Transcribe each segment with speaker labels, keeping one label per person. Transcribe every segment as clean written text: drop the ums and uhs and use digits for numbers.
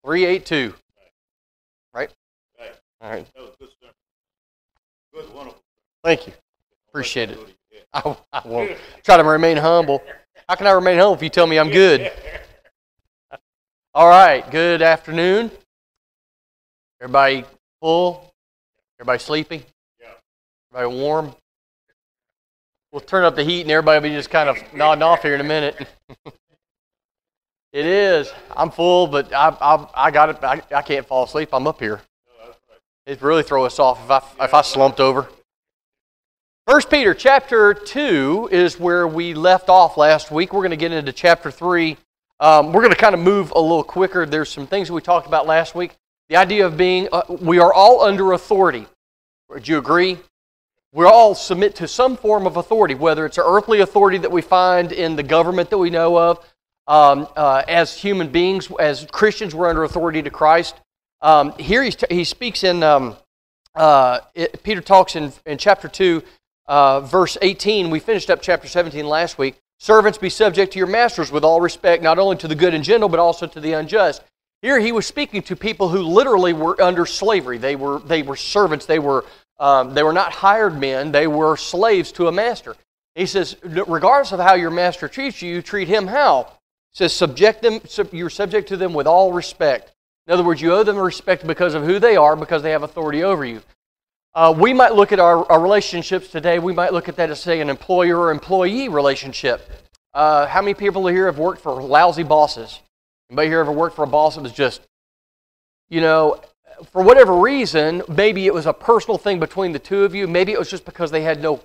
Speaker 1: 382. Right?
Speaker 2: Right.
Speaker 1: All right.
Speaker 2: That was good stuff. Good, wonderful.
Speaker 1: Thank you. Appreciate it. I will try to remain humble. How can I remain humble if you tell me I'm good? All right. Good afternoon. Everybody full? Everybody sleepy?
Speaker 2: Yeah.
Speaker 1: Everybody warm? We'll turn up the heat and everybody will be just kind of nodding off here in a minute. It is. I'm full, but I got it. I can't fall asleep. I'm up here. It'd really throw us off if I slumped over. 1 Peter chapter 2 is where we left off last week. We're going to get into chapter 3. We're going to kind of move a little quicker. There's some things we talked about last week. The idea of being, we are all under authority. Would you agree? We all submit to some form of authority, whether it's an earthly authority that we find in the government that we know of. As human beings, as Christians, we're under authority to Christ. Here he speaks in, Peter talks in chapter 2, verse 18. We finished up chapter 17 last week. Servants, be subject to your masters with all respect, not only to the good and gentle, but also to the unjust. Here he was speaking to people who literally were under slavery. They were servants. They were not hired men. They were slaves to a master. He says, regardless of how your master treats you, you treat him how? He says, you're subject to them with all respect. In other words, you owe them respect because of who they are, because they have authority over you. We might look at our relationships today, we might look at that as, say, an employer or employee relationship. How many people here have worked for lousy bosses? Anybody here ever worked for a boss that was just, for whatever reason, maybe it was a personal thing between the two of you. Maybe it was just because they had no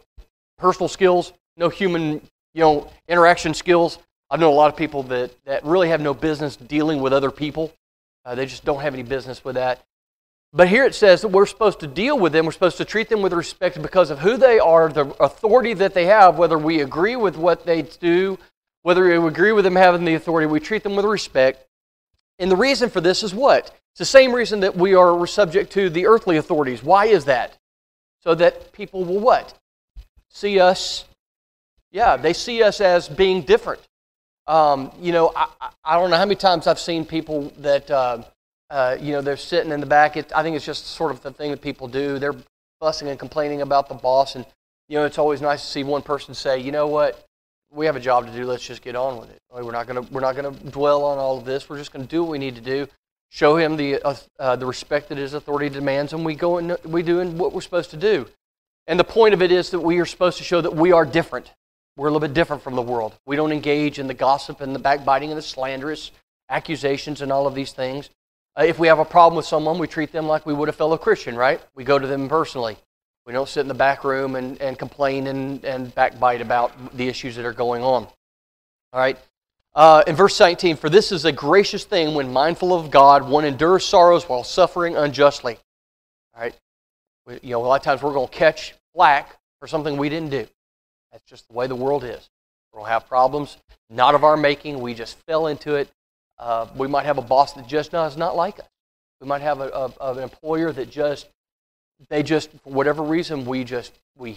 Speaker 1: personal skills, no human, interaction skills. I've known a lot of people that really have no business dealing with other people. They just don't have any business with that. But here it says that we're supposed to deal with them. We're supposed to treat them with respect because of who they are, the authority that they have, whether we agree with what they do, whether we agree with them having the authority, we treat them with respect. And the reason for this is what? It's the same reason that we are subject to the earthly authorities. Why is that? So that people will what? See us. Yeah, they see us as being different. I don't know how many times I've seen people that, they're sitting in the back. I think it's just sort of the thing that people do. They're fussing and complaining about the boss. And, it's always nice to see one person say, you know what? We have a job to do. Let's just get on with it. We're not going to dwell on all of this. We're just going to do what we need to do. Show him the respect that his authority demands, and we go and we do what we're supposed to do. And the point of it is that we are supposed to show that we are different. We're a little bit different from the world. We don't engage in the gossip and the backbiting and the slanderous accusations and all of these things. If we have a problem with someone, we treat them like we would a fellow Christian, right? We go to them personally. We don't sit in the back room and complain and backbite about the issues that are going on. All right. In verse 19, for this is a gracious thing when mindful of God, one endures sorrows while suffering unjustly. All right. A lot of times we're going to catch flack for something we didn't do. That's just the way the world is. We'll have problems, not of our making. We just fell into it. We might have a boss that just does not like us. We might have an employer that for whatever reason, we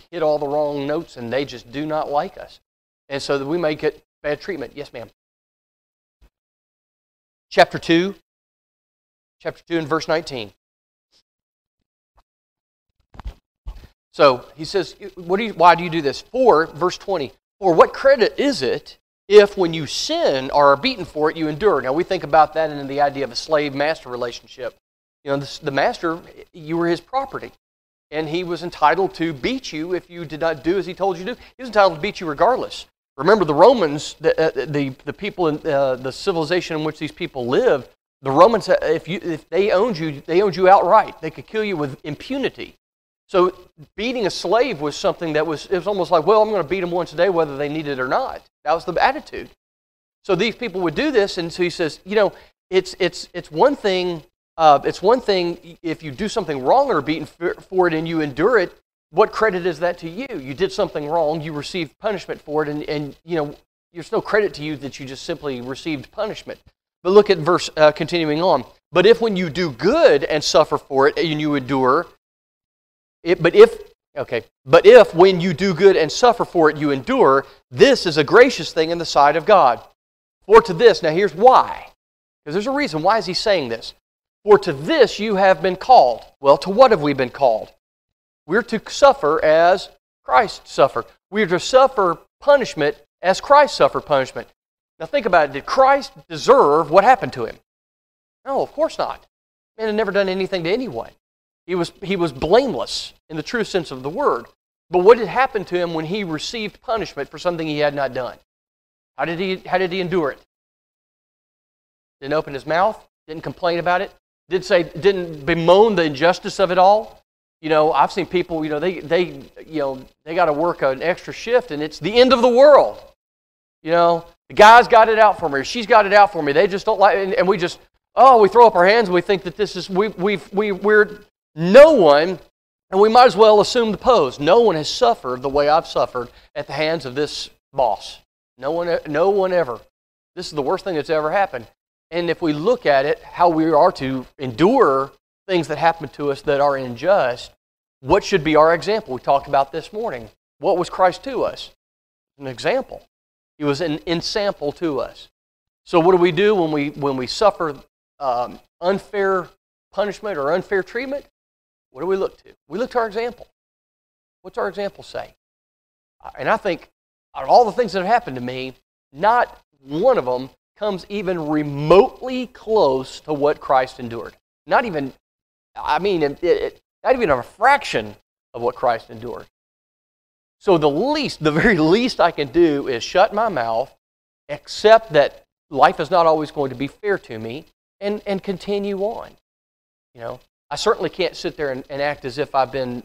Speaker 1: hit all the wrong notes and they just do not like us. And so that we may get bad treatment. Yes, ma'am. Chapter 2 and verse 19. So he says, why do you do this? For, verse 20, for what credit is it if when you sin or are beaten for it, you endure? Now we think about that in the idea of a slave-master relationship. The master, you were his property. And he was entitled to beat you if you did not do as he told you to do. He was entitled to beat you regardless. Remember the Romans, the people in the civilization in which these people lived, the Romans, if they owned you outright. They could kill you with impunity. So beating a slave was something it was almost like, well, I'm going to beat them once a day whether they need it or not. That was the attitude. So these people would do this, and so he says, it's one thing. It's one thing if you do something wrong or are beaten for it and you endure it. What credit is that to you? You did something wrong, you received punishment for it, and there's no credit to you that you just simply received punishment. But look at verse continuing on. But if when you do good and suffer for it and you endure, but if when you do good and suffer for it you endure, this is a gracious thing in the sight of God. For to this, now here's why. Because there's a reason. Why is he saying this? For to this you have been called. Well, to what have we been called? We're to suffer as Christ suffered. We're to suffer punishment as Christ suffered punishment. Now think about it. Did Christ deserve what happened to him? No, of course not. Man had never done anything to anyone. He was blameless in the true sense of the word. But what had happened to him when he received punishment for something he had not done? How did he endure it? Didn't open his mouth, didn't complain about it, didn't bemoan the injustice of it all. You know, I've seen people, they got to work an extra shift and it's the end of the world. You know, the guy's got it out for me, or she's got it out for me. They just don't like it, and we throw up our hands and we think that this is we're no one, and we might as well assume the pose. No one has suffered the way I've suffered at the hands of this boss. No one ever. This is the worst thing that's ever happened. And if we look at it, how we are to endure things that happen to us that are unjust, what should be our example? We talked about this morning. What was Christ to us? An example. He was an ensample to us. So what do we do when we suffer unfair punishment or unfair treatment? What do we look to? We look to our example. What's our example say? And I think out of all the things that have happened to me, not one of them comes even remotely close to what Christ endured. Not even a fraction of what Christ endured. So the very least I can do is shut my mouth, accept that life is not always going to be fair to me, and continue on. You know, I certainly can't sit there and act as if I've been.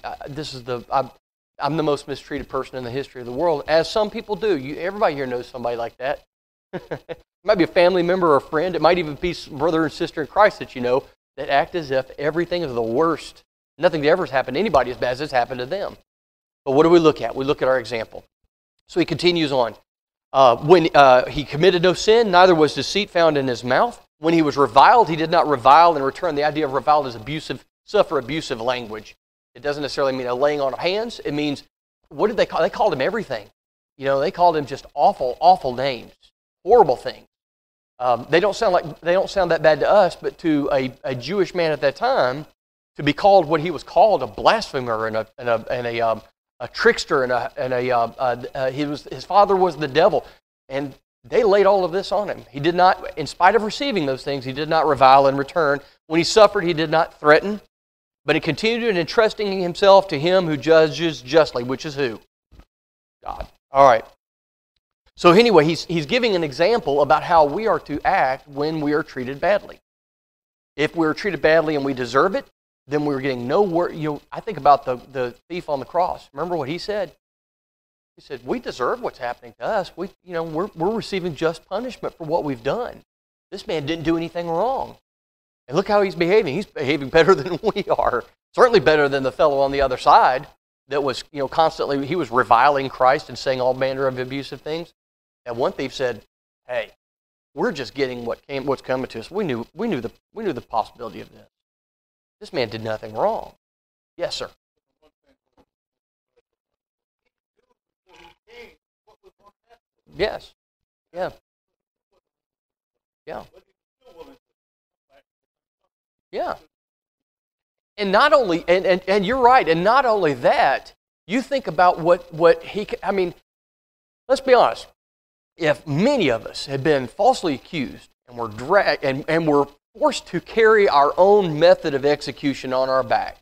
Speaker 1: I'm the most mistreated person in the history of the world, as some people do. Everybody here knows somebody like that. It might be a family member or a friend. It might even be some brother and sister in Christ that you know that act as if everything is the worst. Nothing that ever has happened to anybody as bad as it's happened to them. But what do we look at? We look at our example. So he continues on. When he committed no sin, neither was deceit found in his mouth. When he was reviled, he did not revile in return. The idea of reviled is suffer abusive language. It doesn't necessarily mean a laying on of hands. It means, what did they call? They called him everything. You know, they called him just awful, awful names, horrible things. They don't sound that bad to us, but to a Jewish man at that time, to be called what he was called, a blasphemer and a trickster, his father was the devil, and they laid all of this on him. He did not, in spite of receiving those things, he did not revile in return. When he suffered, he did not threaten, but he continued in entrusting himself to him who judges justly, which is who? God. All right. So anyway, he's giving an example about how we are to act when we are treated badly. If we're treated badly and we deserve it, then we're getting no worse. I think about the thief on the cross. Remember what he said? He said, "We deserve what's happening to us. We're receiving just punishment for what we've done. This man didn't do anything wrong, and look how he's behaving. He's behaving better than we are. Certainly better than the fellow on the other side that was, constantly he was reviling Christ and saying all manner of abusive things. And one thief said, "Hey, we're just getting what's coming to us. We knew the possibility of this. This man did nothing wrong." Yes, sir. Yes. Yeah. Yeah. Yeah. And not only, and you're right, and not only that, you think about what he, let's be honest. If many of us had been falsely accused and were dragged and were forced to carry our own method of execution on our back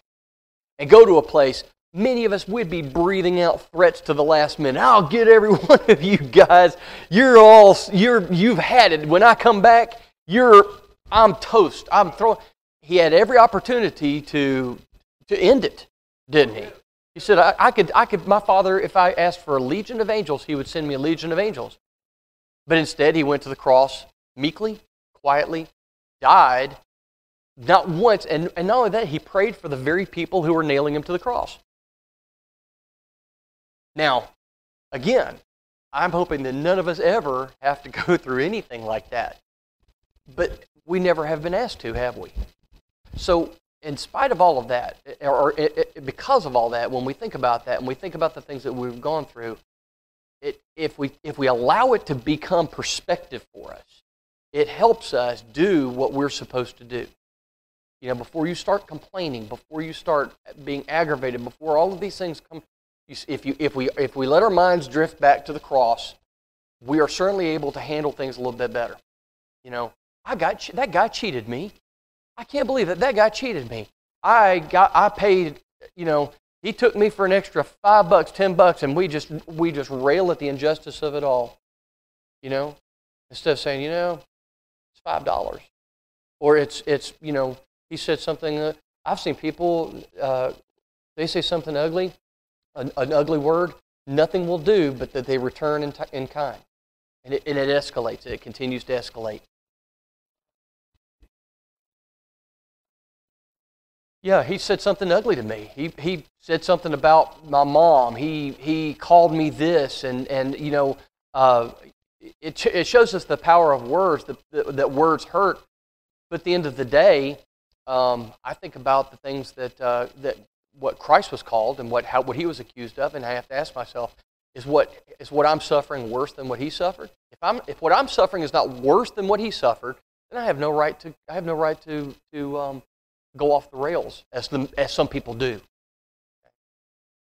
Speaker 1: and go to a place, many of us would be breathing out threats to the last minute. "I'll get every one of you guys. You've had it. When I come back, I'm toast. I'm throwing." He had every opportunity to end it, didn't he? He said, I could, my Father, if I asked for a legion of angels, he would send me a legion of angels. But instead, he went to the cross meekly, quietly, died, not once, and not only that, he prayed for the very people who were nailing him to the cross. Now, again, I'm hoping that none of us ever have to go through anything like that. But we never have been asked to, have we? So, in spite of all of that, or because of all that, when we think about that, and we think about the things that we've gone through, if we allow it to become perspective for us, it helps us do what we're supposed to do. You know, before you start complaining, before you start being aggravated, before all of these things come, if we let our minds drift back to the cross, we are certainly able to handle things a little bit better. You know, that guy cheated me. I can't believe it. That guy cheated me. I paid, you know, he took me for an extra $5, $10, and we just rail at the injustice of it all. You know, instead of saying, you know, it's $5, or it's you know, he said something. I've seen people they say something ugly, an ugly word. Nothing will do but that they return in kind, and it escalates. It continues to escalate. Yeah, he said something ugly to me. He said something about my mom. He called me this, and you know, it shows us the power of words. That words hurt. But at the end of the day, I think about the things that what Christ was called and what he was accused of, and I have to ask myself: is what I'm suffering worse than what he suffered? If what I'm suffering is not worse than what he suffered, then I have no right to go off the rails as some people do.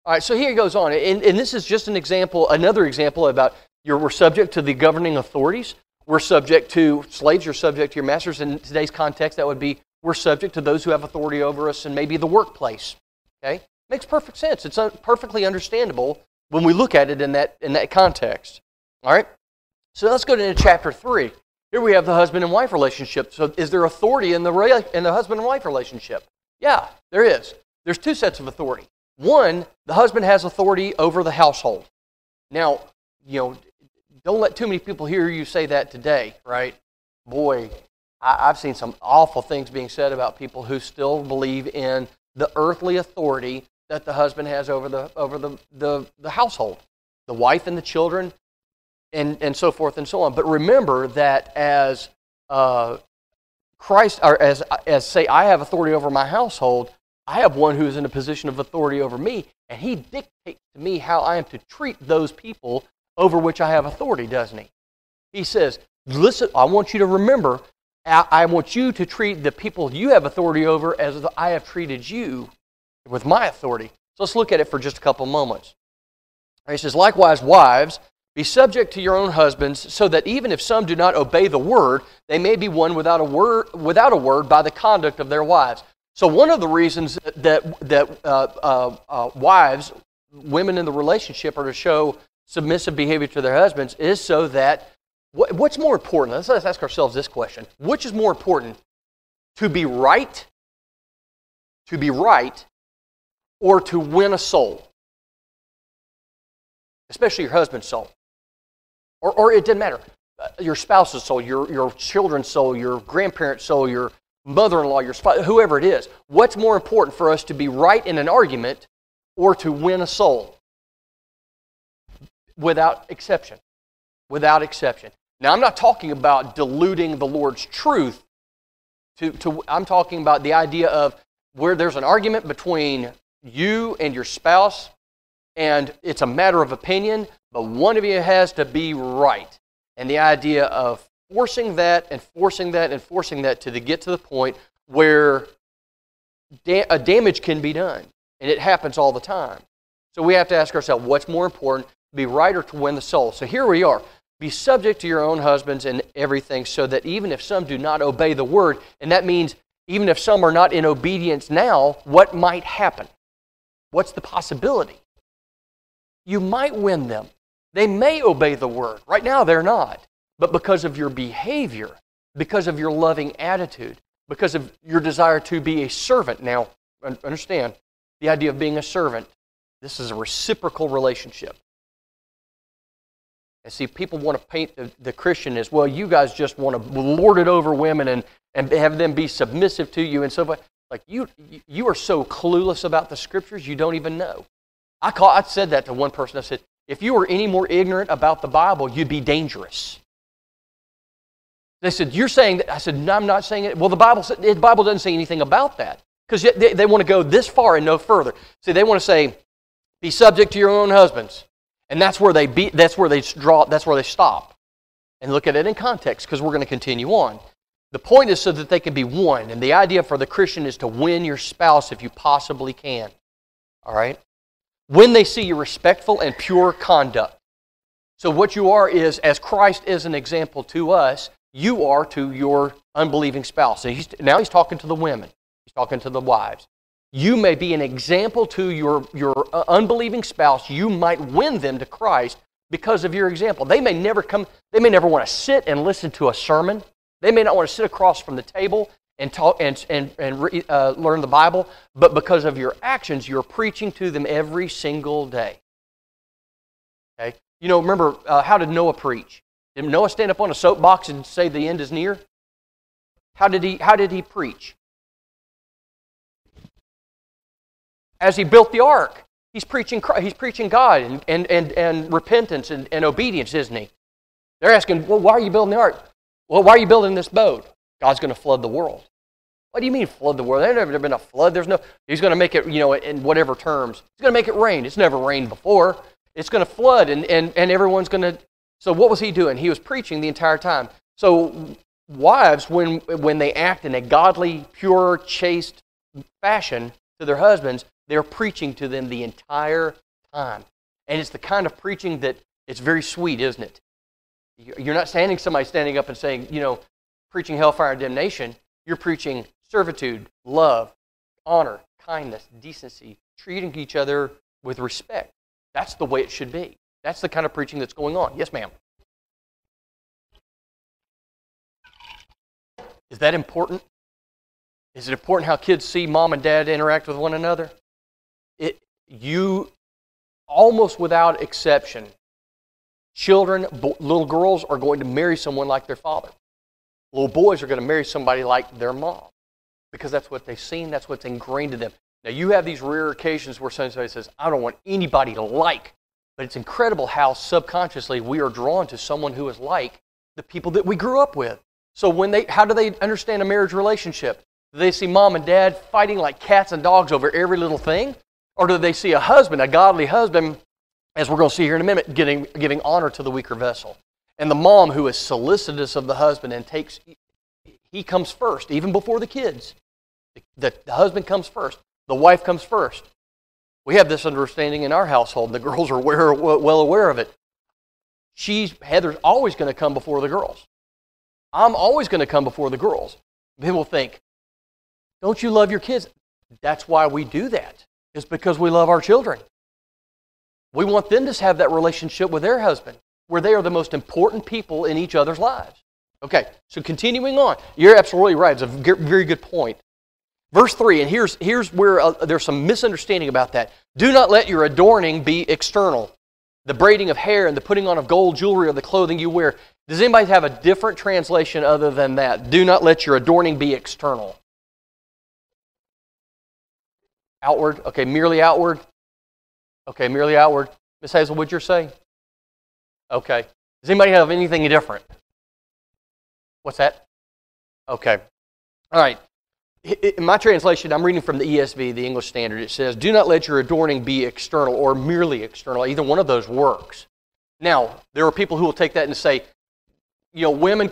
Speaker 1: All right, so here he goes on, and this is just an example, another example about we're subject to the governing authorities. We're subject to slaves. You're subject to your masters. In today's context, that would be we're subject to those who have authority over us in maybe the workplace. Okay, makes perfect sense. It's perfectly understandable when we look at it in that context. All right, so let's go to chapter 3. Here we have the husband and wife relationship. So is there authority in the husband and wife relationship? Yeah, there is. There's two sets of authority. One, the husband has authority over the household. Now, you know, don't let too many people hear you say that today, right? Boy, I've seen some awful things being said about people who still believe in the earthly authority that the husband has over the household, the wife and the children, and so forth and so on. But remember that as Christ, or as say, I have authority over my household, I have one who is in a position of authority over me, and he dictates to me how I am to treat those people over which I have authority, doesn't he? He says, listen, I want you to remember, I want you to treat the people you have authority over as I have treated you with my authority. So let's look at it for just a couple moments. He says, likewise, wives, be subject to your own husbands, so that even if some do not obey the word, they may be won without a word by the conduct of their wives. So one of the reasons that wives, women in the relationship, are to show submissive behavior to their husbands is so that, what's more important? Let's ask ourselves this question. Which is more important? To be right, or to win a soul? Especially your husband's soul. Or it didn't matter. Your spouse's soul, your children's soul, your grandparent's soul, your mother-in-law, your spouse, whoever it is. What's more important for us, to be right in an argument or to win a soul? Without exception. Without exception. Now, I'm not talking about diluting the Lord's truth. I'm talking about the idea of where there's an argument between you and your spouse, and it's a matter of opinion, but one of you has to be right. And the idea of forcing that and forcing that and forcing that to get to the point where a damage can be done. And it happens all the time. So we have to ask ourselves, what's more important, to be right or to win the soul? So here we are. Be subject to your own husbands in everything, so that even if some do not obey the word, and that means even if some are not in obedience now, what might happen? What's the possibility? You might win them. They may obey the word. Right now they're not. But because of your behavior, because of your loving attitude, because of your desire to be a servant. Now, understand, the idea of being a servant, this is a reciprocal relationship. And see, people want to paint the Christian as, well, you guys just want to lord it over women and have them be submissive to you and so forth. Like, you are so clueless about the Scriptures, you don't even know. I said that to one person. I said, if you were any more ignorant about the Bible, you'd be dangerous. They said, you're saying that? I said, no, I'm not saying it. Well, the Bible doesn't say anything about that, because they want to go this far and no further. See, they want to say, be subject to your own husbands. And that's where they stop. and look at it in context because we're going to continue on. The point is so that they can be one. And the idea for the Christian is to win your spouse if you possibly can. All right? When they see your respectful and pure conduct. So what you are is, as Christ is an example to us, you are to your unbelieving spouse. And now he's talking to the women. He's talking to the wives. You may be an example to your unbelieving spouse. You might win them to Christ because of your example. They may never want to sit and listen to a sermon. They may not want to sit across from the table and talk and learn the Bible, but because of your actions, you're preaching to them every single day. Okay? You know, remember, how did Noah preach? Did Noah stand up on a soapbox and say the end is near? How did he preach? As he built the ark, he's preaching God and repentance and obedience, isn't he? They're asking, well, why are you building the ark? Well, why are you building this boat? God's going to flood the world. What do you mean flood the world? There's never been a flood. He's going to make it, in whatever terms. He's going to make it rain. It's never rained before. It's going to flood, and everyone's going to... So what was he doing? He was preaching the entire time. So wives, when they act in a godly, pure, chaste fashion to their husbands, they're preaching to them the entire time. And it's the kind of preaching that it's very sweet, isn't it? You're not somebody standing up and saying, preaching hellfire and damnation. You're preaching servitude, love, honor, kindness, decency, treating each other with respect. That's the way it should be. That's the kind of preaching that's going on. Yes, ma'am. Is that important? Is it important how kids see mom and dad interact with one another? You, almost without exception, children, little girls are going to marry someone like their father. Little boys are going to marry somebody like their mom because that's what they've seen, that's what's ingrained in them. Now, you have these rare occasions where somebody says, I don't want anybody to like, but it's incredible how subconsciously we are drawn to someone who is like the people that we grew up with. So how do they understand a marriage relationship? Do they see mom and dad fighting like cats and dogs over every little thing? Or do they see a husband, a godly husband, as we're going to see here in a minute, giving honor to the weaker vessel? And the mom who is solicitous of the husband and he comes first, even before the kids. The husband comes first. The wife comes first. We have this understanding in our household. The girls are well aware of it. Heather's always going to come before the girls. I'm always going to come before the girls. People think, don't you love your kids? That's why we do that. It's because we love our children. We want them to have that relationship with their husband, where they are the most important people in each other's lives. Okay, so continuing on. You're absolutely right. It's a very good point. Verse 3, and here's where there's some misunderstanding about that. Do not let your adorning be external. The braiding of hair and the putting on of gold jewelry or the clothing you wear. Does anybody have a different translation other than that? Do not let your adorning be external. Outward? Okay, merely outward? Okay, merely outward. Miss Hazel, what'd you say? Okay. Does anybody have anything different? What's that? Okay. All right. In my translation, I'm reading from the ESV, the English Standard. It says, do not let your adorning be external or merely external. Either one of those works. Now, there are people who will take that and say, women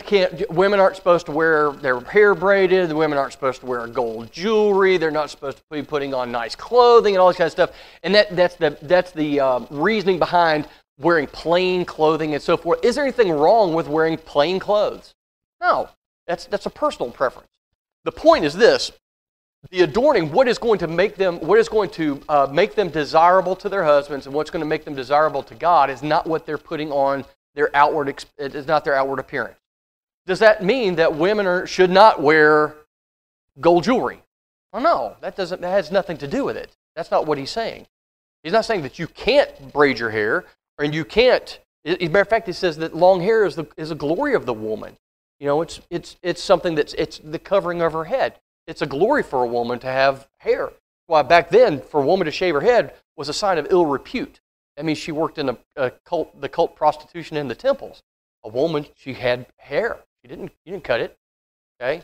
Speaker 1: aren't supposed to wear their hair braided, the women aren't supposed to wear gold jewelry, they're not supposed to be putting on nice clothing and all this kind of stuff. And that's the reasoning behind wearing plain clothing and so forth. Is there anything wrong with wearing plain clothes? No. That's a personal preference. The point is this: the adorning, what is going to make them desirable to their husbands, and what's going to make them desirable to God is not what they're putting on their outward. It is not their outward appearance. Does that mean that women should not wear gold jewelry? Well, no, that has nothing to do with it. That's not what he's saying. He's not saying that you can't braid your hair, and you can't. As a matter of fact, he says that long hair is a glory of the woman. It's something it's the covering of her head. It's a glory for a woman to have hair. Why back then, for a woman to shave her head was a sign of ill repute. That means she worked in the cult prostitution in the temples. A woman, she had hair. You didn't cut it. Okay.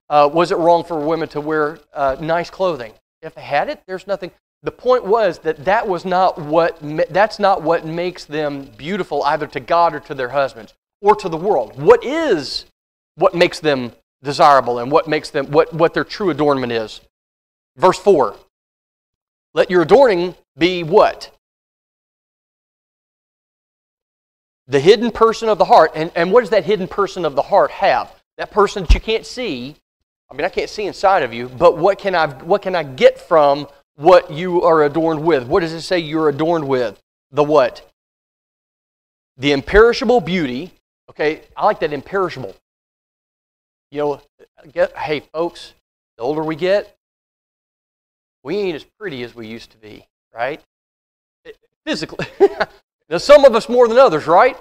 Speaker 1: Was it wrong for women to wear nice clothing? If they had it, there's nothing. The point was that's not what makes them beautiful either to God or to their husbands, or to the world? What makes them desirable and what makes them what their true adornment is? Verse 4. Let your adorning be what? The hidden person of the heart. And what does that hidden person of the heart have? That person that you can't see. I mean, I can't see inside of you, but what can I get from what you are adorned with? What does it say you're adorned with? The what? The imperishable beauty. Okay, I like that imperishable. You know, hey folks, the older we get, we ain't as pretty as we used to be, right? Physically. Now, some of us more than others, right?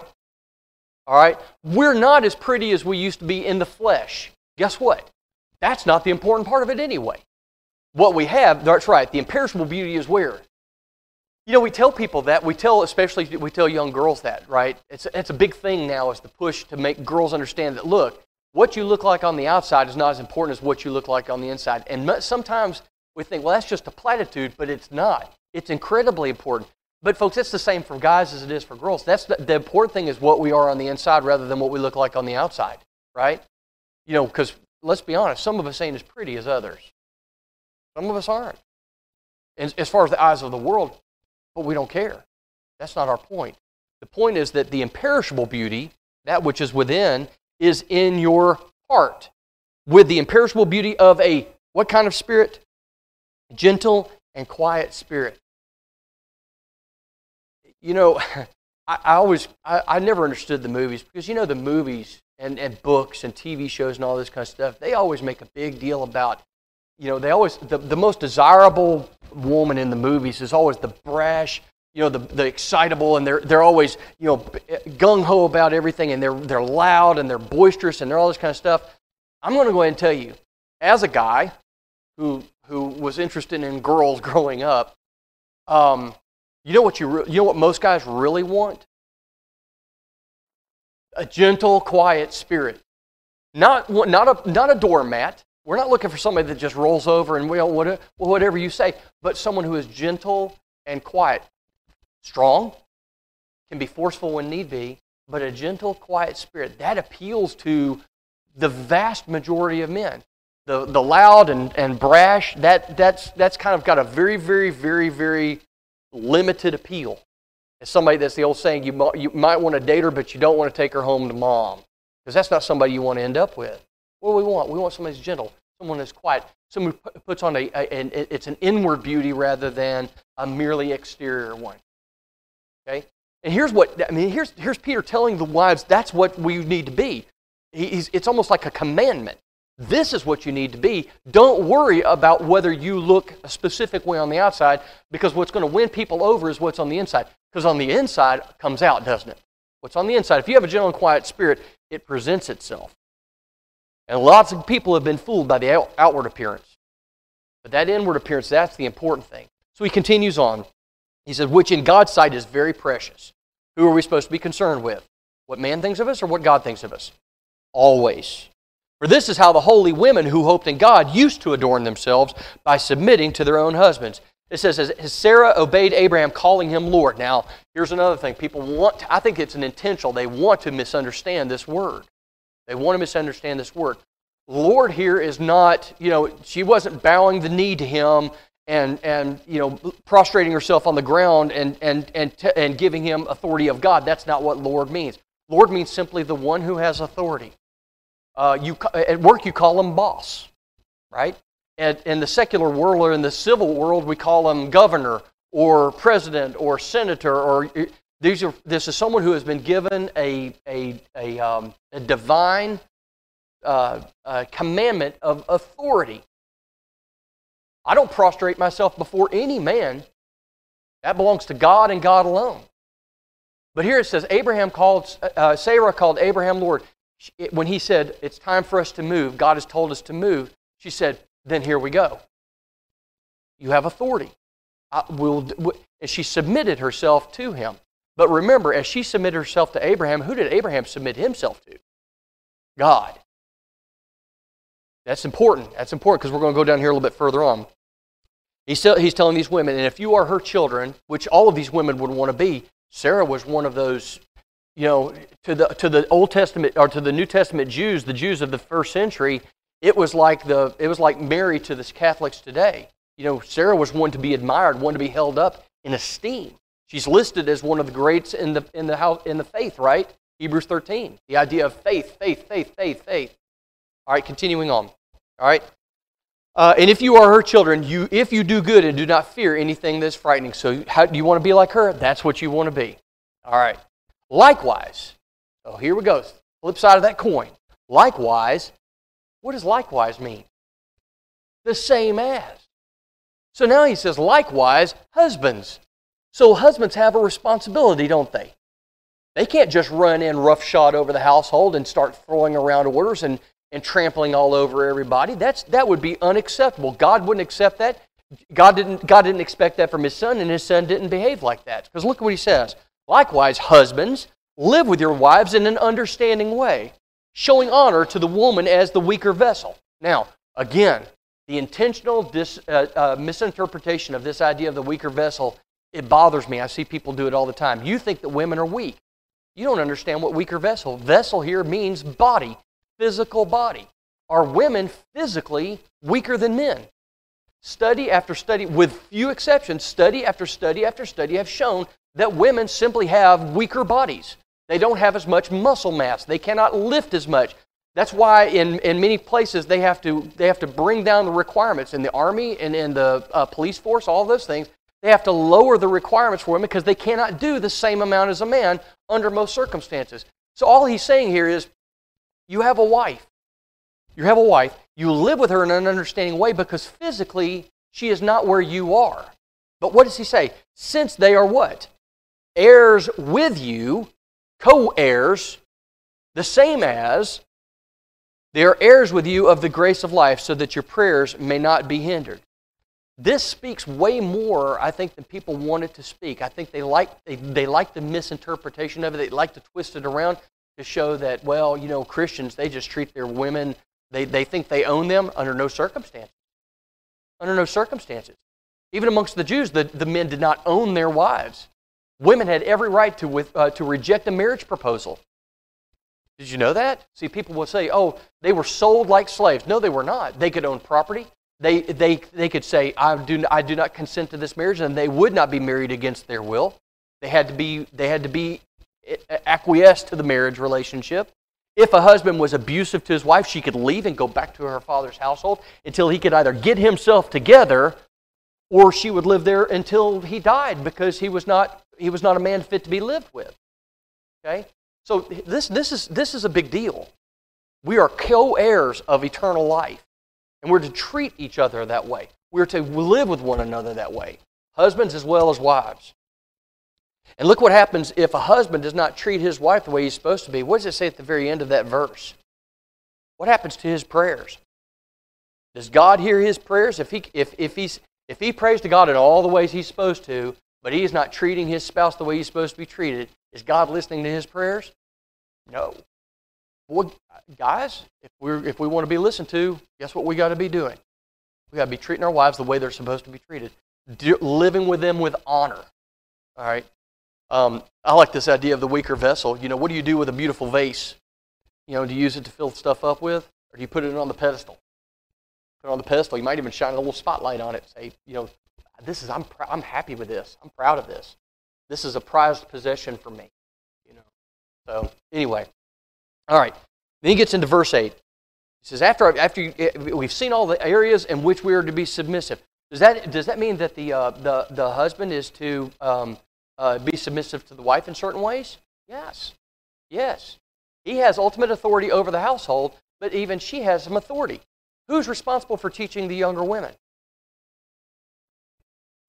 Speaker 1: All right? We're not as pretty as we used to be in the flesh. Guess what? That's not the important part of it anyway. What we have, that's right, the imperishable beauty is where? You know, we tell people that. We tell young girls that, right? It's a big thing now, is the push to make girls understand that, look, what you look like on the outside is not as important as what you look like on the inside. And sometimes we think, well, that's just a platitude, but it's not. It's incredibly important. But folks, it's the same for guys as it is for girls. That's the important thing is what we are on the inside rather than what we look like on the outside, right? You know, because let's be honest, some of us ain't as pretty as others. Some of us aren't. And as far as the eyes of the world, but we don't care. That's not our point. The point is that the imperishable beauty, that which is within, is in your heart. With the imperishable beauty of a, what kind of spirit? Gentle and quiet spirit. You know, I never understood the movies because, you know, the movies and books and TV shows and all this kind of stuff, they always make a big deal about, you know, the most desirable woman in the movies is always the brash, you know, the excitable, and they're always, you know, gung-ho about everything, and they're loud and they're boisterous and they're all this kind of stuff. I'm going to go ahead and tell you, as a guy who was interested in girls growing up, you know what most guys really want? A gentle, quiet spirit. Not a doormat. We're not looking for somebody that just rolls over and whatever you say, but someone who is gentle and quiet. Strong, can be forceful when need be, but a gentle, quiet spirit. That appeals to the vast majority of men. The loud and brash, that's kind of got a very, very, very, very limited appeal. As somebody, that's the old saying, you might want to date her, but you don't want to take her home to mom. Because that's not somebody you want to end up with. What do we want? We want somebody who's gentle, someone who's quiet, someone who puts on it's an inward beauty rather than a merely exterior one. Okay? And here's Peter telling the wives that's what we need to be. It's almost like a commandment. This is what you need to be. Don't worry about whether you look a specific way on the outside, because what's going to win people over is what's on the inside. Because on the inside comes out, doesn't it? What's on the inside. If you have a gentle and quiet spirit, it presents itself. And lots of people have been fooled by the outward appearance. But that inward appearance, that's the important thing. So he continues on. He says, which in God's sight is very precious. Who are we supposed to be concerned with? What man thinks of us or what God thinks of us? Always. For this is how the holy women who hoped in God used to adorn themselves by submitting to their own husbands. It says, as Sarah obeyed Abraham, calling him Lord. Now, here's another thing. I think it's an intentional. They want to misunderstand this word. They want to misunderstand this word. Lord here is not, she wasn't bowing the knee to him and prostrating herself on the ground and giving him authority of God. That's not what Lord means. Lord means simply the one who has authority. At work, you call him boss, right? In the secular world or in the civil world, we call him governor or president or senator. Or this is someone who has been given a divine commandment of authority. I don't prostrate myself before any man. That belongs to God and God alone. But here it says, Sarah called Abraham Lord. When he said, it's time for us to move, God has told us to move, she said, then here we go. You have authority. And she submitted herself to him. But remember, as she submitted herself to Abraham, who did Abraham submit himself to? God. That's important. That's important because we're going to go down here a little bit further on. He's telling these women, and if you are her children, which all of these women would want to be, Sarah was one of those to the Old Testament or to the New Testament Jews, the Jews of the first century, it was like Mary to the Catholics today. Sarah was one to be admired, one to be held up in esteem. She's listed as one of the greats in the faith, right? Hebrews 13. The idea of faith. All right, continuing on. All right. And if you are her children, if you do good and do not fear anything that's frightening. So how do you want to be like her? That's what you want to be. All right. Likewise. So here we go. Flip side of that coin. Likewise. What does likewise mean? The same as. So now he says, likewise, husbands. So husbands have a responsibility, don't they? They can't just run in roughshod over the household and start throwing around orders and trampling all over everybody. That would be unacceptable. God wouldn't accept that. God didn't expect that from His Son, and His Son didn't behave like that. Because look what He says. Likewise, husbands, live with your wives in an understanding way, showing honor to the woman as the weaker vessel. Now, again, the intentional misinterpretation of this idea of the weaker vessel, it bothers me. I see people do it all the time. You think that women are weak. You don't understand what weaker vessel. Vessel here means body, physical body. Are women physically weaker than men? Study after study, with few exceptions, study after study after study have shown that women simply have weaker bodies. They don't have as much muscle mass. They cannot lift as much. That's why in many places they have to bring down the requirements. In the Army and in the police force, all those things, they have to lower the requirements for women because they cannot do the same amount as a man under most circumstances. So all he's saying here is, you have a wife. You have a wife. You live with her in an understanding way because physically she is not where you are. But what does he say? Since they are what? Heirs with you, co-heirs, the same as, they are heirs with you of the grace of life so that your prayers may not be hindered. This speaks way more, I think, than people want it to speak. I think they like the misinterpretation of it. They like to twist it around to show that, well, Christians, they just treat their women, they think they own them under no circumstances. Under no circumstances. Even amongst the Jews, the men did not own their wives. Women had every right to reject a marriage proposal. Did you know that? See, people will say, oh, they were sold like slaves. No, they were not. They could own property. They could say, I do not consent to this marriage, and they would not be married against their will. They had to be acquiesced to the marriage relationship. If a husband was abusive to his wife, she could leave and go back to her father's household until he could either get himself together, or she would live there until he died because he was not a man fit to be lived with. Okay, so this is a big deal. We are co-heirs of eternal life. And we're to treat each other that way. We're to live with one another that way. Husbands as well as wives. And look what happens if a husband does not treat his wife the way he's supposed to be. What does it say at the very end of that verse? What happens to his prayers? Does God hear his prayers? If he prays to God in all the ways he's supposed to, but he's not treating his spouse the way he's supposed to be treated, is God listening to his prayers? No. Well, guys, if we want to be listened to, guess what we got to be doing? We got to be treating our wives the way they're supposed to be treated, living with them with honor. All right. I like this idea of the weaker vessel. What do you do with a beautiful vase? Do you use it to fill stuff up with, or do you put it on the pedestal? Put it on the pedestal. You might even shine a little spotlight on it. Say, I'm happy with this. I'm proud of this. This is a prized possession for me. So anyway. All right, then he gets into verse 8. He says, after we've seen all the areas in which we are to be submissive. Does that mean that the husband is to be submissive to the wife in certain ways? Yes. He has ultimate authority over the household, but even she has some authority. Who's responsible for teaching the younger women?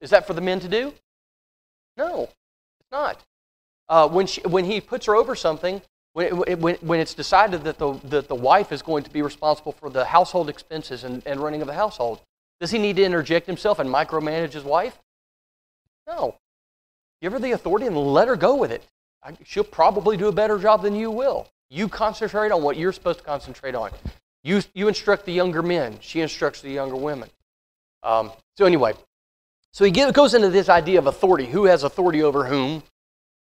Speaker 1: Is that for the men to do? No, it's not. When he puts her over something, when it's decided that the wife is going to be responsible for the household expenses and running of the household, does he need to interject himself and micromanage his wife? No. Give her the authority and let her go with it. She'll probably do a better job than you will. You concentrate on what you're supposed to concentrate on. You instruct the younger men. She instructs the younger women. So anyway, so he goes into this idea of authority. Who has authority over whom?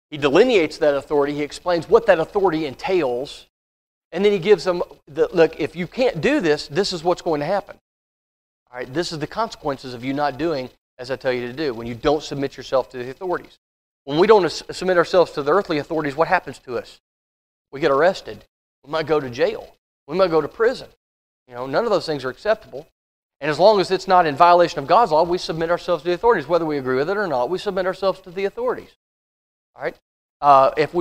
Speaker 1: He delineates that authority. He explains what that authority entails. And then he gives them, look, if you can't do this, this is what's going to happen. All right, this is the consequences of you not doing as I tell you to do when you don't submit yourself to the authorities. When we don't submit ourselves to the earthly authorities, what happens to us? We get arrested. We might go to jail. We might go to prison. None of those things are acceptable. And as long as it's not in violation of God's law, we submit ourselves to the authorities. Whether we agree with it or not, we submit ourselves to the authorities. All right? If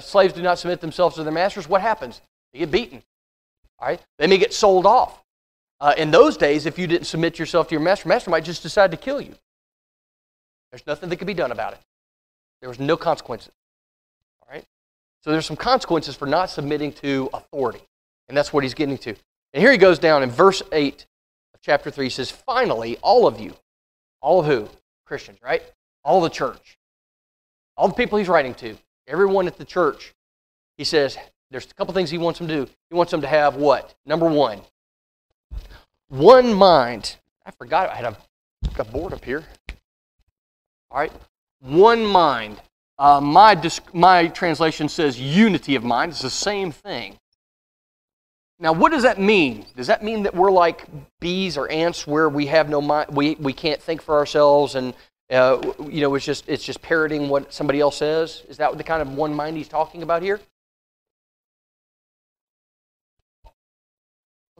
Speaker 1: slaves do not submit themselves to their masters, what happens? They get beaten. All right? They may get sold off. In those days, if you didn't submit yourself to your master, master might just decide to kill you. There's nothing that could be done about it. There was no consequences. All right? So there's some consequences for not submitting to authority. And that's what he's getting to. And here he goes down in verse 8 of chapter 3. He says, finally, all of you, all of who? Christians, right? All the church. All the people he's writing to. Everyone at the church. He says, there's a couple things he wants them to do. He wants them to have what? Number one mind. I forgot I had a board up here. All right. One mind. My translation says unity of mind. It's the same thing. Now, what does that mean? Does that mean that we're like bees or ants where we have no mind, we can't think for ourselves and it's just parroting what somebody else says? Is that the kind of one mind he's talking about here?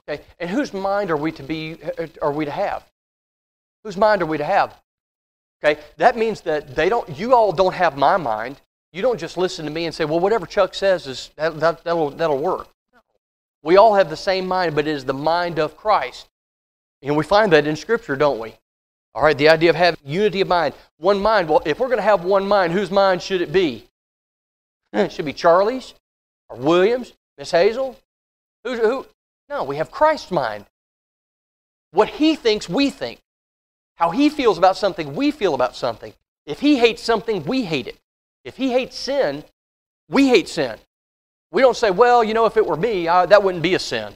Speaker 1: Okay, and whose mind are we to have? Whose mind are we to have? Okay, that means that you all don't have my mind. You don't just listen to me and say, well, whatever Chuck says that'll work. We all have the same mind, but it is the mind of Christ. And we find that in Scripture, don't we? All right, the idea of having unity of mind. One mind. Well, if we're going to have one mind, whose mind should it be? It should be Charlie's or William's, Miss Hazel. Who? No, we have Christ's mind. What he thinks, we think. How he feels about something, we feel about something. If he hates something, we hate it. If he hates sin, we hate sin. We don't say, well, if it were me, that wouldn't be a sin.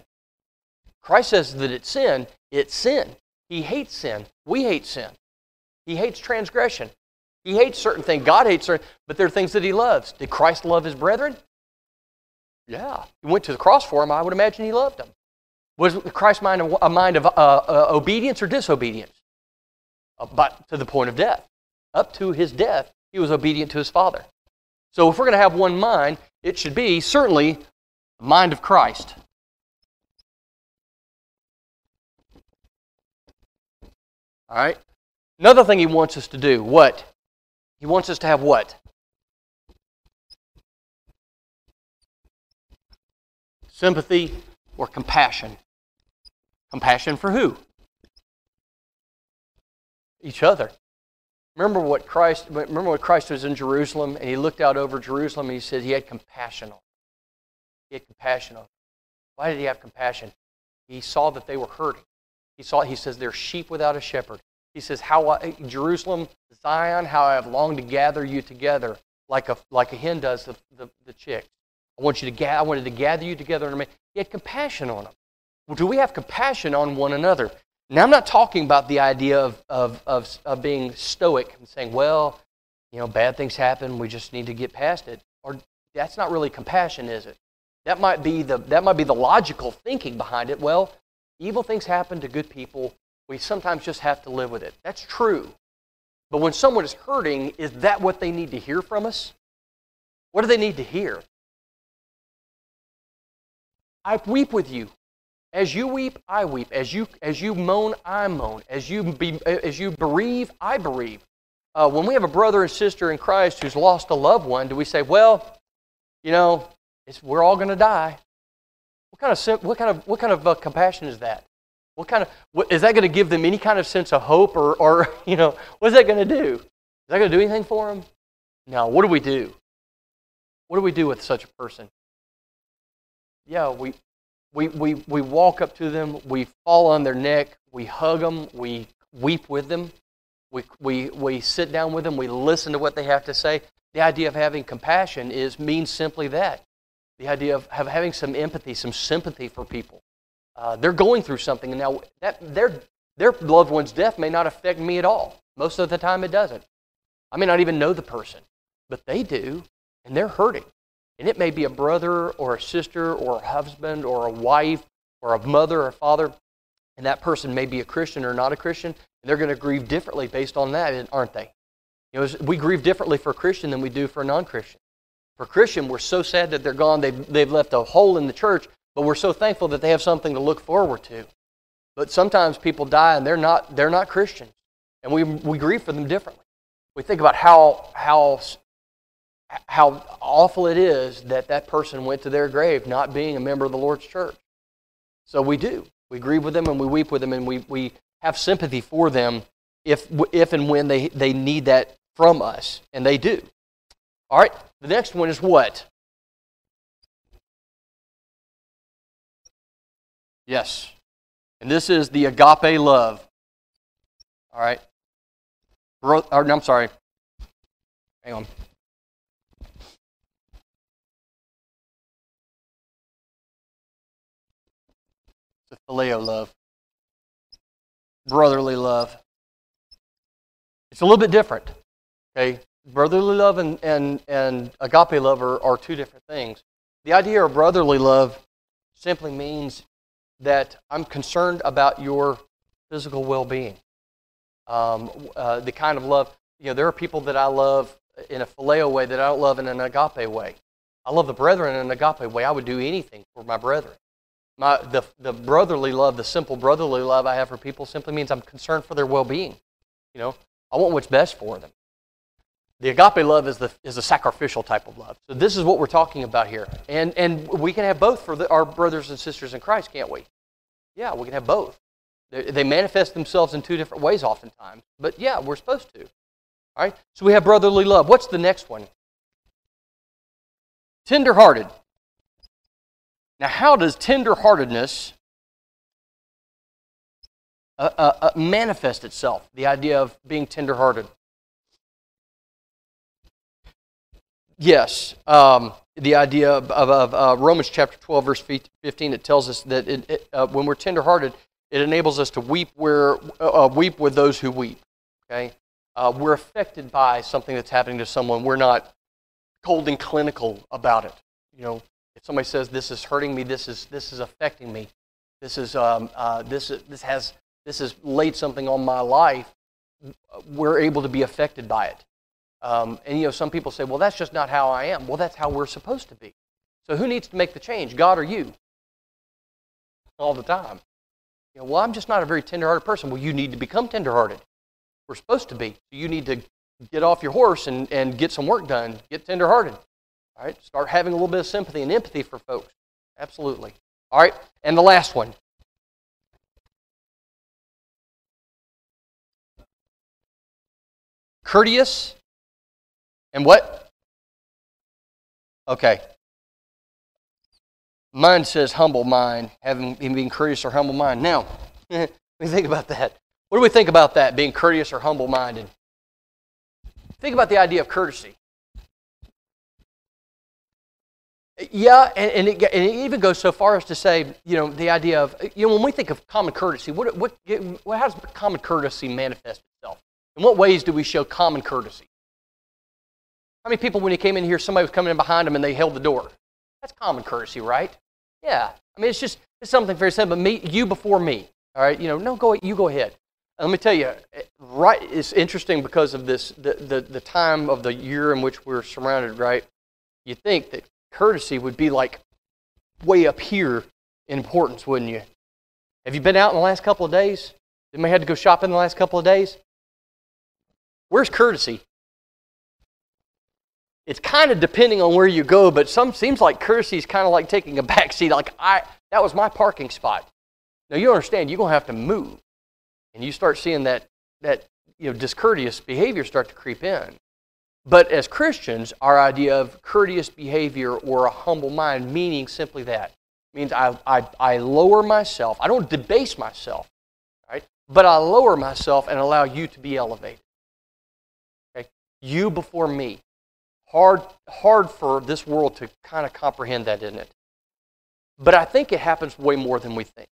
Speaker 1: Christ says that it's sin. It's sin. He hates sin. We hate sin. He hates transgression. He hates certain things. God hates certain, but there are things that he loves. Did Christ love his brethren? Yeah. He went to the cross for them. I would imagine he loved them. Was Christ's mind a mind of obedience or disobedience? But to the point of death. Up to his death, he was obedient to his Father. So if we're going to have one mind, it should be certainly the mind of Christ. All right? Another thing he wants us to do, what? He wants us to have what? Sympathy or compassion. Compassion for who? Each other. Remember when Christ was in Jerusalem and he looked out over Jerusalem and he said he had compassion on them. He had compassion on them. Why did he have compassion? He saw that they were hurting. He says, they're sheep without a shepherd. He says, Jerusalem, Zion, how I have longed to gather you together like a hen does the chicks. I wanted to gather you together. He had compassion on them. Well, do we have compassion on one another? Now, I'm not talking about the idea of being stoic and saying, well, bad things happen, we just need to get past it. Or that's not really compassion, is it? That might be the logical thinking behind it. Well, evil things happen to good people. We sometimes just have to live with it. That's true. But when someone is hurting, is that what they need to hear from us? What do they need to hear? I weep with you. As you weep, I weep. As you moan, I moan. As you bereave, I bereave. When we have a brother and sister in Christ who's lost a loved one, do we say, well, we're all going to die? What kind of compassion is that? Is that going to give them any kind of sense of hope or what is that going to do? Is that going to do anything for them? No. What do we do? What do we do with such a person? Yeah, we walk up to them, we fall on their neck, we hug them, we weep with them, we sit down with them, we listen to what they have to say. The idea of having compassion means simply that. The idea of having some empathy, some sympathy for people. They're going through something, and now their loved one's death may not affect me at all. Most of the time it doesn't. I may not even know the person, but they do, and they're hurting. And it may be a brother or a sister or a husband or a wife or a mother or a father, and that person may be a Christian or not a Christian, and they're going to grieve differently based on that, aren't they? You know, we grieve differently for a Christian than we do for a non-Christian. For a Christian, we're so sad that they're gone, they've left a hole in the church, but we're so thankful that they have something to look forward to. But sometimes people die and they're not Christians, and we grieve for them differently. We think about how awful it is that person went to their grave not being a member of the Lord's church. So we do. We grieve with them and we weep with them, and we have sympathy for them if and when they need that from us, and they do. All right, the next one is what? Yes. And this is the agape love. All right. I'm sorry. Hang on. It's a phileo love. Brotherly love. It's a little bit different. Okay? Brotherly love and agape love are two different things. The idea of brotherly love simply means that I'm concerned about your physical well-being. The kind of love, there are people that I love in a phileo way that I don't love in an agape way. I love the brethren in an agape way. I would do anything for my brethren. The brotherly love, the simple brotherly love I have for people simply means I'm concerned for their well-being. I want what's best for them. The agape love is a sacrificial type of love. So this is what we're talking about here. And we can have both for our brothers and sisters in Christ, can't we? Yeah, we can have both. They manifest themselves in two different ways oftentimes. But yeah, we're supposed to. All right? So we have brotherly love. What's the next one? Tender-hearted. Now, how does tender-heartedness manifest itself? The idea of being tender-hearted. Yes, the idea of Romans chapter 12, verse 15, it tells us that when we're tender-hearted, it enables us to weep with those who weep. Okay, we're affected by something that's happening to someone. We're not cold and clinical about it. If somebody says this is hurting me, this is affecting me, this has laid something on my life, we're able to be affected by it. And some people say, well, that's just not how I am. Well, that's how we're supposed to be. So who needs to make the change, God or you? All the time. Well, I'm just not a very tender-hearted person. Well, you need to become tender-hearted. We're supposed to be. You need to get off your horse and get some work done. Get tender-hearted. All right? Start having a little bit of sympathy and empathy for folks. Absolutely. All right? And the last one. Courteous. And what? Okay. Mine says humble mind, being courteous or humble mind. Now, what do you think about that? What do we think about that, being courteous or humble-minded? Think about the idea of courtesy. Yeah, and it even goes so far as to say, the idea of, when we think of common courtesy, how does common courtesy manifest itself? In what ways do we show common courtesy? How many people, when you came in here, somebody was coming in behind them and they held the door? That's common courtesy, right? Yeah. I mean, it's something very simple. You before me. All right? You go ahead. And let me tell you, right? It's interesting because of this, the time of the year in which we're surrounded, right? You think that courtesy would be like way up here in importance, wouldn't you? Have you been out in the last couple of days? You may have had to go shopping in the last couple of days? Where's courtesy? It's kind of depending on where you go, but seems like courtesy is kind of like taking a back seat. Like that was my parking spot. Now you understand you're gonna have to move, and you start seeing that discourteous behavior start to creep in. But as Christians, our idea of courteous behavior or a humble mind, meaning simply that, means I lower myself. I don't debase myself, right? But I lower myself and allow you to be elevated. Okay, you before me. Hard for this world to kind of comprehend that, isn't it? But I think it happens way more than we think.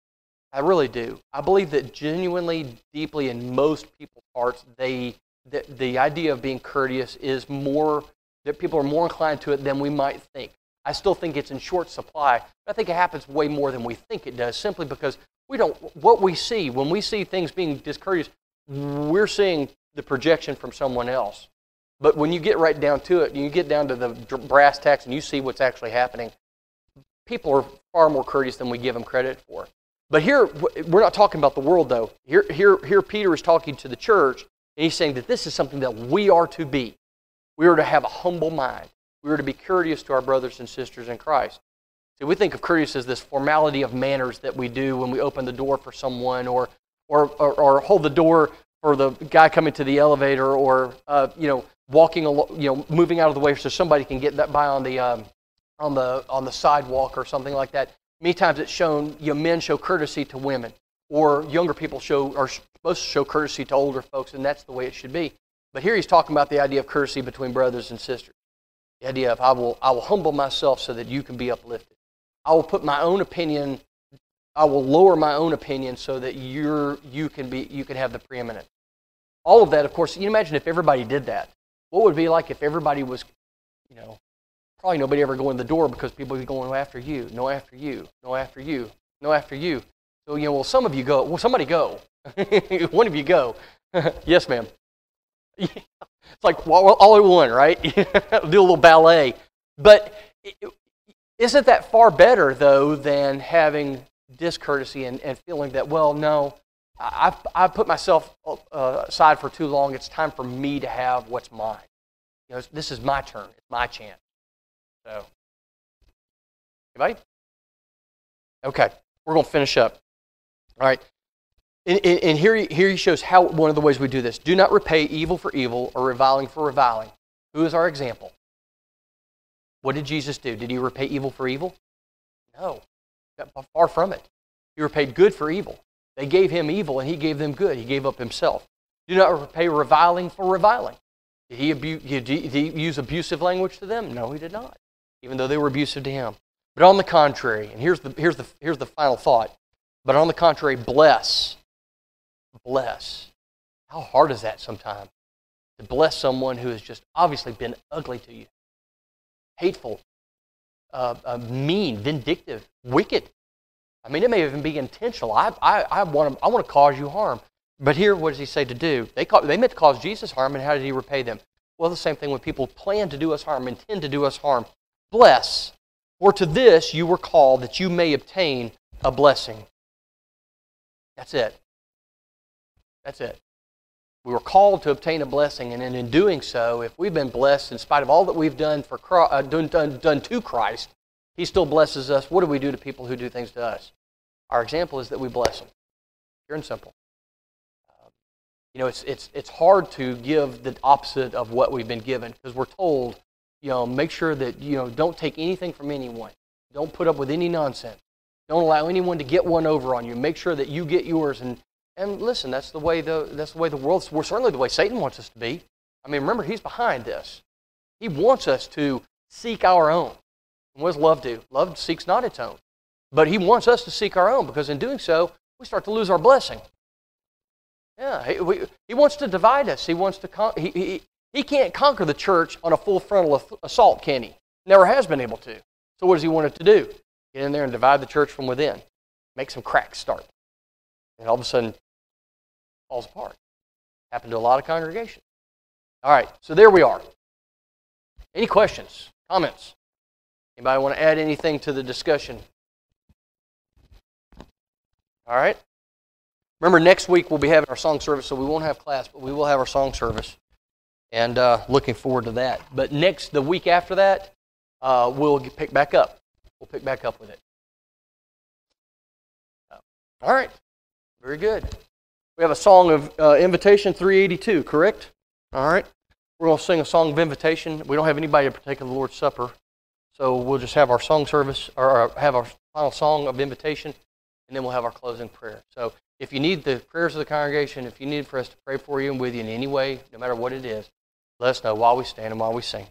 Speaker 1: I really do. I believe that genuinely, deeply in most people's hearts, they the idea of being courteous is more, that people are more inclined to it than we might think. I still think it's in short supply, but I think it happens way more than we think it does, simply because what we see, when we see things being discourteous, we're seeing the projection from someone else. But when you get right down to it, you get down to the brass tacks and you see what's actually happening, people are far more courteous than we give them credit for. But here, we're not talking about the world, though. Here Peter is talking to the church, and he's saying that this is something that we are to be. We are to have a humble mind. We are to be courteous to our brothers and sisters in Christ. See, we think of courteous as this formality of manners that we do when we open the door for someone, or hold the door for the guy coming to the elevator, or walking, moving out of the way so somebody can get that by on the sidewalk or something like that. Many times it's shown, men show courtesy to women, or younger people are supposed to show courtesy to older folks, and that's the way it should be. But here he's talking about the idea of courtesy between brothers and sisters. The idea of I will humble myself so that you can be uplifted. I will put my own opinion, I will lower my own opinion so that you can have the preeminent. All of that, of course, you imagine if everybody did that. What would it be like if everybody was, probably nobody ever go in the door because people would be going, no, after you, no, after you, no, after you, no, after you. So, some of you go. Well, somebody go. One of you go. Yes, ma'am. It's like all in one, right? Do a little ballet. But isn't that far better, though, than having discourtesy and feeling that, well, no, I've put myself aside for too long. It's time for me to have what's mine. This is my turn. It's my chance. So, anybody? Okay, we're going to finish up. All right. And here he shows how one of the ways we do this. Do not repay evil for evil or reviling for reviling. Who is our example? What did Jesus do? Did he repay evil for evil? No. Far from it. He repaid good for evil. They gave him evil and he gave them good. He gave up himself. Do not repay reviling for reviling. Did he use abusive language to them? No, he did not, even though they were abusive to him. But on the contrary, and here's the final thought, but on the contrary, bless. Bless. How hard is that sometimes? To bless someone who has just obviously been ugly to you, hateful, mean, vindictive, wicked. I mean, it may even be intentional. I want to cause you harm. But here, what does he say to do? They meant to cause Jesus harm, and how did he repay them? Well, the same thing when people plan to do us harm, intend to do us harm. Bless, for to this you were called, that you may obtain a blessing. That's it. That's it. We were called to obtain a blessing, and in doing so, if we've been blessed in spite of all that we've done done to Christ, he still blesses us. What do we do to people who do things to us? Our example is that we bless them. Pure and simple. It's hard to give the opposite of what we've been given, because we're told, make sure that don't take anything from anyone. Don't put up with any nonsense. Don't allow anyone to get one over on you. Make sure that you get yours. And listen, that's the way the world's. We're certainly the way Satan wants us to be. I mean, remember, he's behind this. He wants us to seek our own. And what does love do? Love seeks not its own. But he wants us to seek our own, because in doing so, we start to lose our blessing. Yeah, he wants to divide us. He wants to. He can't conquer the church on a full frontal assault, can he? Never has been able to. So what does he want it to do? Get in there and divide the church from within. Make some cracks start. And all of a sudden, it falls apart. Happened to a lot of congregations. All right, so there we are. Any questions, comments? Anybody want to add anything to the discussion? All right. Remember, next week we'll be having our song service, so we won't have class, but we will have our song service. And looking forward to that. But the week after that, we'll pick back up. We'll pick back up with it. All right. Very good. We have a song of invitation 382, correct? All right. We're going to sing a song of invitation. We don't have anybody to partake of the Lord's Supper, so we'll just have our song service, or have our final song of invitation, and then we'll have our closing prayer. So if you need the prayers of the congregation, if you need for us to pray for you and with you in any way, no matter what it is, let us know while we stand and while we sing.